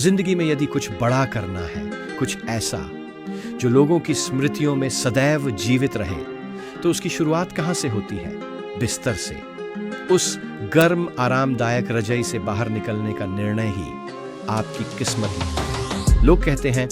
जिंदगी में यदि कुछ बड़ा करना है, कुछ ऐसा जो लोगों की स्मृतियों में सदैव जीवित रहे, तो उसकी शुरुआत कहां से होती है? बिस्तर से। उस गर्म आरामदायक रजाई से बाहर निकलने का निर्णय ही आपकी किस्मत है। लोग कहते हैं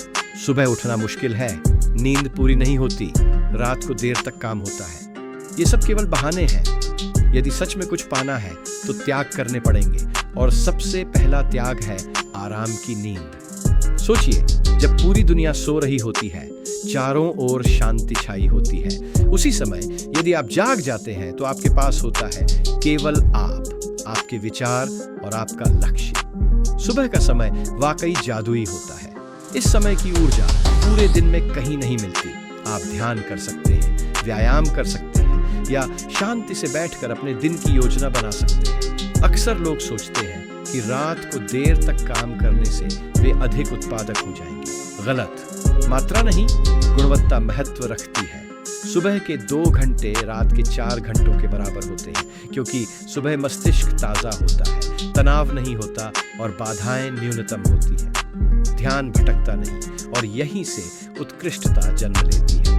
सुबह उठना मुश्किल है, नींद पूरी नहीं होती, रात को देर तक काम होता है। ये सब केवल बहाने हैं। यदि सच में कुछ पाना है तो त्याग करने पड़ेंगे, और सबसे पहला त्याग है आराम की नींद। सोचिए, जब पूरी दुनिया सो रही होती है, चारों ओर शांति छाई होती है, उसी समय यदि आप जाग जाते हैं तो आपके पास होता है केवल आपके विचार और आपका लक्ष्य। सुबह का समय वाकई जादुई होता है। इस समय की ऊर्जा पूरे दिन में कहीं नहीं मिलती। आप ध्यान कर सकते हैं, व्यायाम कर सकते हैं, या शांति से बैठकर अपने दिन की योजना बना सकते हैं। अक्सर लोग सोचते हैं कि रात को देर तक काम करने से वे अधिक उत्पादक हो जाएंगे। गलत। मात्रा नहीं, गुणवत्ता महत्व रखती है। सुबह के 2 घंटे रात के 4 घंटों के बराबर होते हैं, क्योंकि सुबह मस्तिष्क ताजा होता है, तनाव नहीं होता और बाधाएं न्यूनतम होती है। ध्यान भटकता नहीं, और यहीं से उत्कृष्टता जन्म लेती है।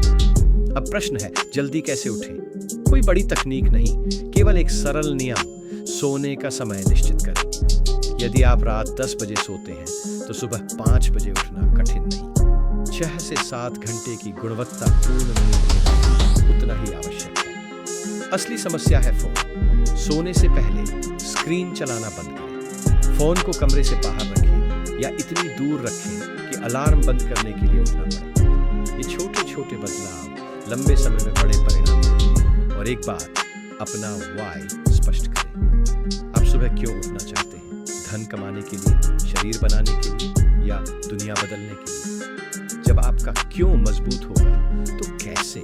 अब प्रश्न है, जल्दी कैसे उठें? कोई बड़ी तकनीक नहीं, केवल एक सरल नियम: सोने का समय निश्चित करें। यदि आप रात 10 बजे सोते हैं तो सुबह 5 बजे उठना कठिन नहीं। 6 से 7 घंटे की गुणवत्तापूर्ण नींद उतना ही आवश्यक है। असली समस्या है फोन। सोने से पहले स्क्रीन चलाना बंद करें। फोन को कमरे से बाहर रखें या इतनी दूर रखें कि अलार्म बंद करने के लिए उठना पड़े। ये छोटे छोटे बदलाव लंबे समय में बड़े परिणाम देते हैं। और एक बात, अपना वाई स्पष्ट करें। आप सुबह क्यों उठना चाहते हैं? धन कमाने के लिए, शरीर बनाने के लिए, या दुनिया बदलने के लिए? जब आपका क्यों मजबूत होगा तो कैसे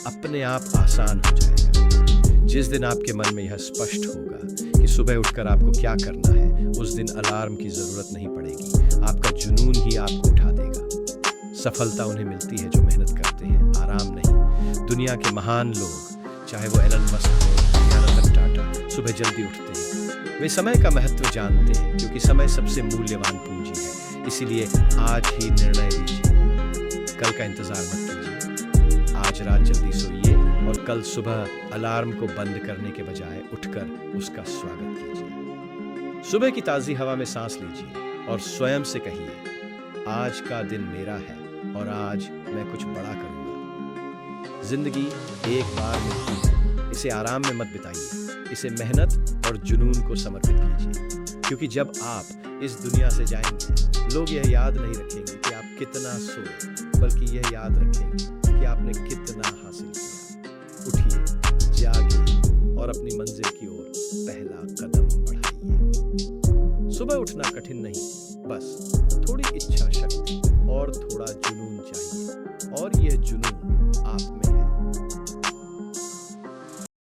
अपने आप आसान हो जाएगा। जिस दिन आपके मन में यह स्पष्ट होगा कि सुबह उठकर आपको क्या करना है, उस दिन अलार्म की जरूरत नहीं पड़ेगी। आपका जुनून ही आपको उठा देगा। सफलता उन्हें मिलती है जो मेहनत करते हैं, आराम नहीं। दुनिया के महान लोग, चाहे वो एलन मस्क हो या रतन टाटा, सुबह जल्दी उठते हैं। वे समय का महत्व जानते हैं, क्योंकि समय सबसे मूल्यवान पूंजी है। इसीलिए आज ही निर्णय लीजिए। कल का इंतजार मत कीजिए। आज रात जल्दी सोइए और कल सुबह अलार्म को बंद करने के बजाय उठकर उसका स्वागत कीजिए। सुबह की ताजी हवा में सांस लीजिए और स्वयं से कहिए, आज का दिन मेरा है और आज मैं कुछ बड़ा करूंगा। जिंदगी एक बार मिलती है, इसे आराम में मत बिताइए। इसे मेहनत और जुनून को समर्पित कीजिए, क्योंकि जब आप इस दुनिया से जाएंगे, लोग यह याद नहीं रखेंगे कि आप कितना सोए, बल्कि यह याद रखेंगे कि आपने कितना हासिल किया। उठिए, जागिए और अपनी मंजिल की ओर पहला कदम बढ़ाइए। सुबह उठना कठिन नहीं, बस थोड़ी इच्छा शक्ति और थोड़ा जुनून चाहिए, और यह जुनून आप